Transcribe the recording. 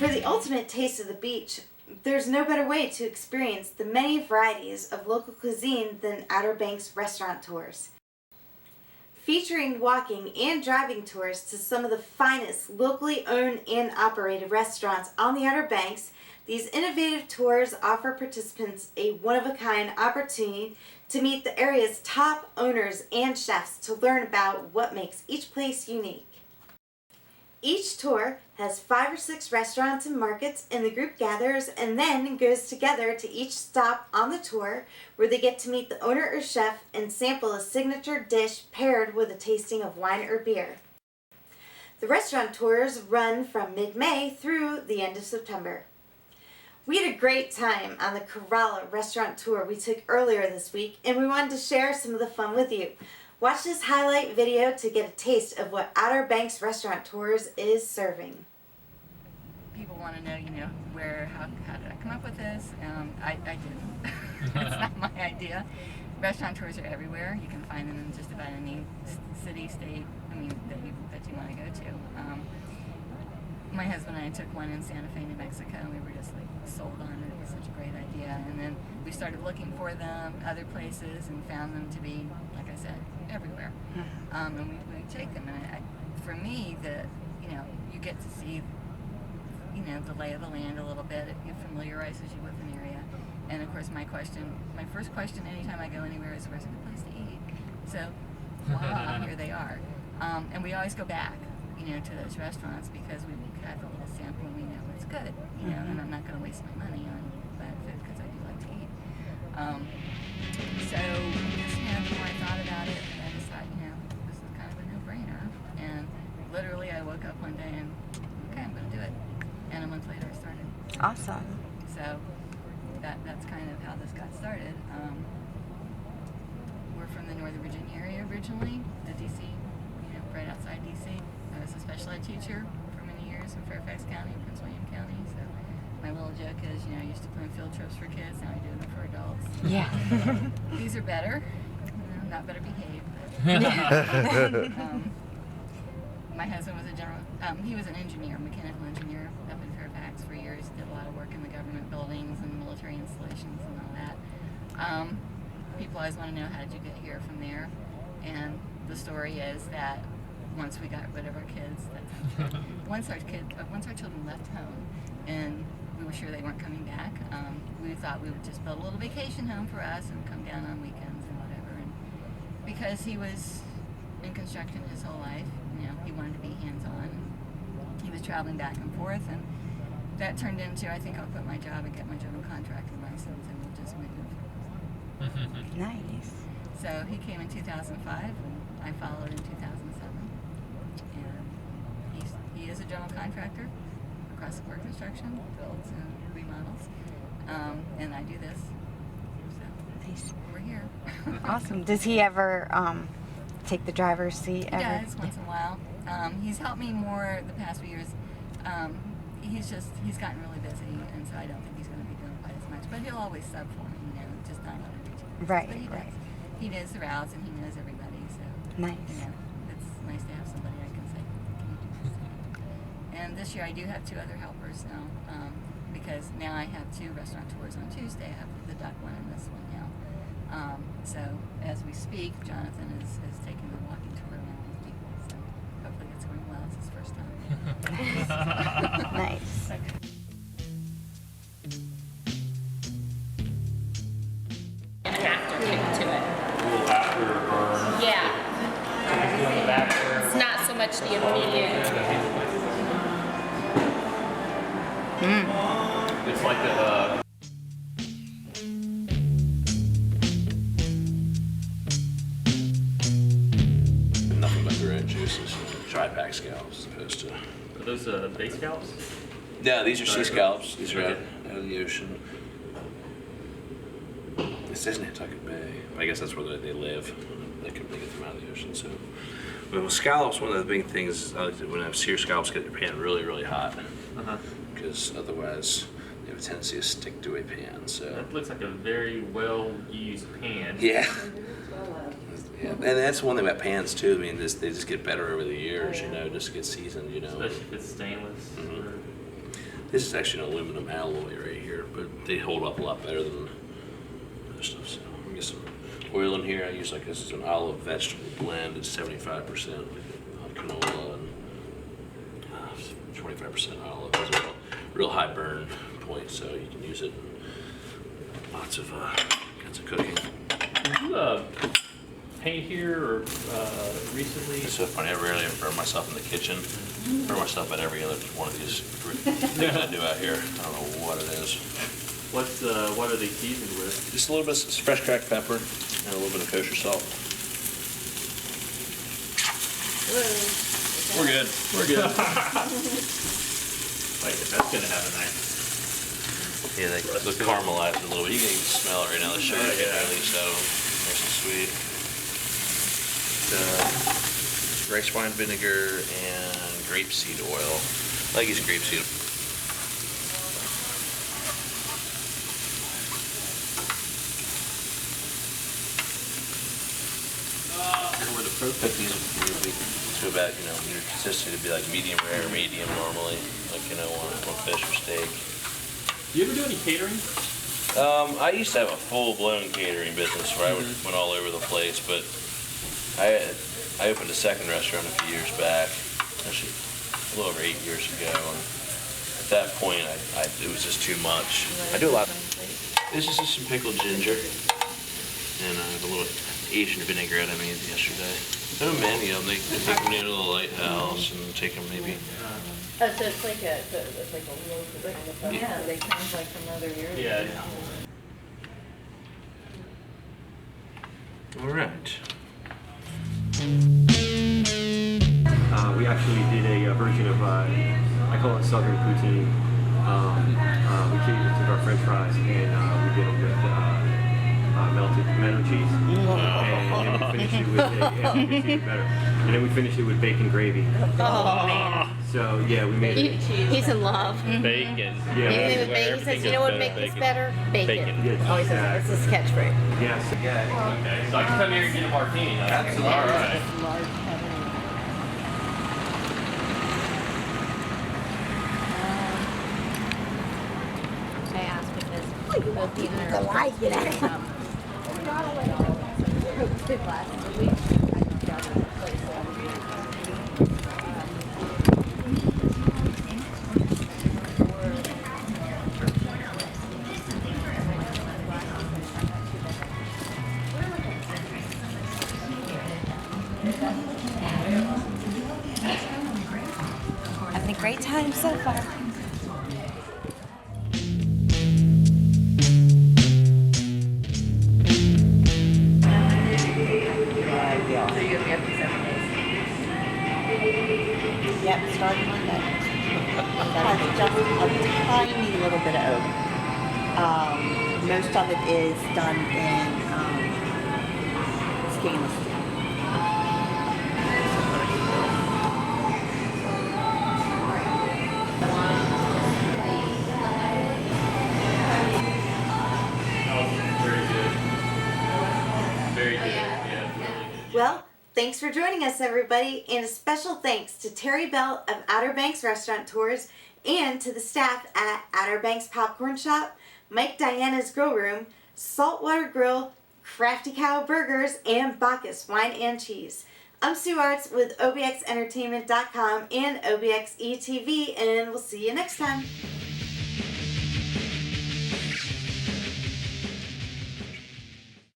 For the ultimate taste of the beach, there's no better way to experience the many varieties of local cuisine than Outer Banks restaurant tours. Featuring walking and driving tours to some of the finest locally owned and operated restaurants on the Outer Banks, these innovative tours offer participants a one-of-a-kind opportunity to meet the area's top owners and chefs to learn about what makes each place unique. Each tour has 5 or 6 restaurants and markets, and the group gathers and then goes together to each stop on the tour where they get to meet the owner or chef and sample a signature dish paired with a tasting of wine or beer. The restaurant tours run from mid-May through the end of September. We had a great time on the Kerala restaurant tour we took earlier this week, and we wanted to share some of the fun with you. Watch this highlight video to get a taste of what Outer Banks Restaurant Tours is serving. People want to know, how did I come up with this? I didn't. It's not my idea. Restaurant tours are everywhere. You can find them in just about any city, state, that you want to go to. My husband and I took one in Santa Fe, New Mexico, and we were just sold on it. It was such a great idea. And then we started looking for them other places and found them to be, like I said, everywhere. And we take them. And for me, you get to see, the lay of the land a little bit. It familiarizes you with an area. And of course, my first question anytime I go anywhere is, where's a good place to eat? So, voila, here they are. And we always go back, to those restaurants because we've had a little sample and we know it's good, and I'm not going to waste my money on bad food because I do like to eat. So, the more I thought about it, I decided, this is kind of a no-brainer. And literally, I woke up one day and, okay, I'm going to do it. And a month later, I started. Awesome. So, that's kind of how this got started. We're from the Northern Virginia area originally, the D.C., right outside D.C. I was a special ed teacher for many years in Fairfax County and Prince William County, so my little joke is, I used to plan field trips for kids, now I do them for adults. Yeah. These are better, not better behaved. My husband was he was an engineer, mechanical engineer up in Fairfax for years, did a lot of work in the government buildings and military installations and all that. People always want to know, how did you get here from there? And the story is that once we got rid of our kids, once our children left home and we were sure they weren't coming back, we thought we would just build a little vacation home for us and come down on weekends and whatever. And because he was in construction his whole life, he wanted to be hands-on. He was traveling back and forth, and that turned into, I think I'll quit my job and get my general contracting license and we'll just move. Nice. So he came in 2005 and I followed in 2007. And he is a general contractor across the board construction, builds and remodels. And I do this. So Nice. we're here. Awesome. Does he ever take the driver's seat? He does once in a while. He's helped me more the past few years. He's gotten really busy, and so I don't think he's going to be doing quite as much. But he'll always sub for me, just not on every chance. Right, But he right. does. He knows the routes and he knows everybody, so Nice. it's nice to have somebody I can say, can you do this? And this year I do have 2 other helpers now, because now I have 2 restaurant tours on Tuesday. I have the duck one and this one now. So as we speak, Jonathan is taking the walking tour around with me. So hopefully it's going well. It's his first time. Nice. And after kick to it. A little after or Yeah. in the back there. It's not so much the immediate. It's like the nothing but their own juices. Tri-pack scallops as opposed to. are those bay scallops? No, these are sea scallops. These are Okay. out of the ocean. This isn't Nantucket Bay. I guess that's where they live. They get them out of the ocean. So, but with scallops, one of the big things I like to, when I sear scallops, get your pan really, really hot, because otherwise they have a tendency to stick to a pan. So That looks like a very well used pan. yeah. Yeah, and that's one thing about pans too. I mean, they just get better over the years, just get seasoned, Especially if it's stainless. Mhm. This is actually an aluminum alloy right here, but they hold up a lot better than other stuff. So I'm gonna get some oil in here. I use like this is an olive vegetable blend. It's 75% canola and 25% olive. It's a real high burn point, so you can use it in lots of kinds of cooking. Did you paint here or recently? It's so funny. I rarely ever burn myself in the kitchen. I burn myself at every other one of these things I do out here. I don't know what it is. What are they seasoned with? Just a little bit of fresh cracked pepper and a little bit of kosher salt. We're good. We're good. Like that's gonna have a nice. Yeah, they caramelize it a little bit. You can even smell it right now. The sugar getting released out of them. Nice and sweet. Rice wine vinegar and grapeseed oil. I like use grapeseed. Where the pro cook these would be to about, your consistency to be like medium rare, medium normally, like on fish or steak. Do you ever do any catering? I used to have a full-blown catering business where I went all over the place, but I opened a second restaurant a few years back, actually a little over 8 years ago, and at that point it was just too much. I do a lot. This is just some pickled ginger, and I have a little Asian vinaigrette I made yesterday. There are many of them. They take them into the lighthouse and take them maybe. Oh, so it's like a local kind of. Yeah, they come like from other areas. Yeah. All right. We actually did a version of, I call it Southern poutine. We took our French fries and we did them with melted tomato cheese, and we finished it with it's even better. And then we finished it with bacon gravy. Oh man. So yeah, we made it. He's in love. Bacon. Yeah. Even with bacon, he says, you know what would make this better? Bacon. Bacon. Oh, he says that's his catchphrase. Yes. Okay, so I can come here and get a martini. Absolutely. All right. I asked because both the owners get out. Having a great time so far. So you're gonna be up to 7 days. Yep, starting Monday. Has just a tiny little bit of oak. Most of it is done in stainless steel. Very good. Yeah, really good. Well, thanks for joining us, everybody, and a special thanks to Terry Bell of Outer Banks Restaurant Tours and to the staff at Outer Banks Popcorn Shop, Mike Diana's Grill Room, Saltwater Grill, Crafty Cow Burgers, and Bacchus Wine and Cheese. I'm Sue Arts with OBXentertainment.com and OBX ETV, and we'll see you next time.